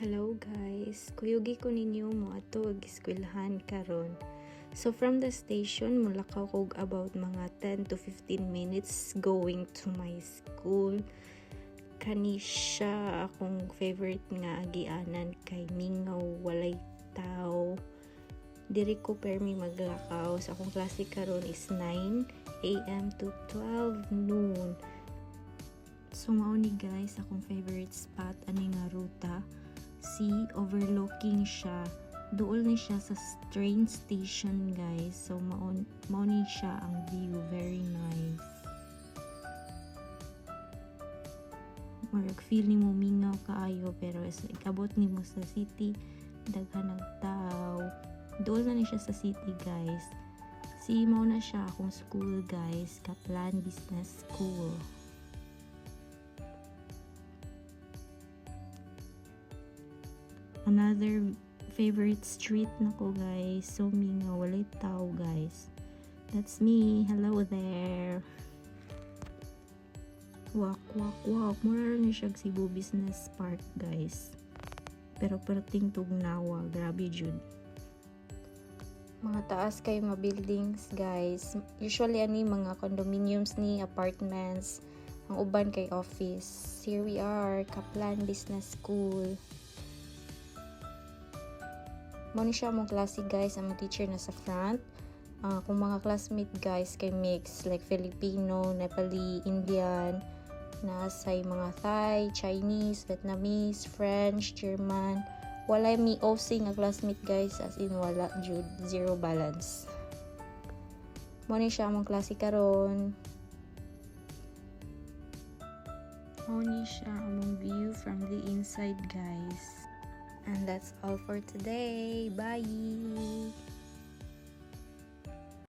Hello guys, kuyugi ko ninyo mo ato ag-eskwelahan karon. So from the station mulakaw ko about mga 10 to 15 minutes going to my school. Kani siya akong favorite nga agianan kay mingaw walay tao. Diri ko permi maglakaw sa akong klase karon is 9 AM to 12 noon. So mao ni guys akong favorite spot ani nga ruta. See, overlooking siya. Duol ni siya sa train station guys. So mao ni siya ang view, very nice. Marag feel ni mo mingaw kaayo pero ikabot ni mo sa city daghan ng tao. Duol na ni siya sa city guys. See, mao na siya akong school guys, Kaplan Business School. Another favorite street nako guys, so mingaw walay tao guys. That's me. Hello there. Wak. Mura ni siya Cebu Business Park guys. Pero perting tugnawa, grabe jud. Mga taas kay mga buildings guys. Usually ani mga condominiums ni apartments. Ang uban kay office. Here we are, Kaplan Business School. Mo ni siya mong klase guys, ang teacher na sa front. Kung mga classmate guys kay mix like Filipino, Nepali, Indian, nasay mga Thai, Chinese, Vietnamese, French, German. Wala mi OC nga classmate guys, as in wala jud, zero balance. Mo ni siya mong klase karon. Mo ni siya among view from the inside guys. And that's all for today. Bye!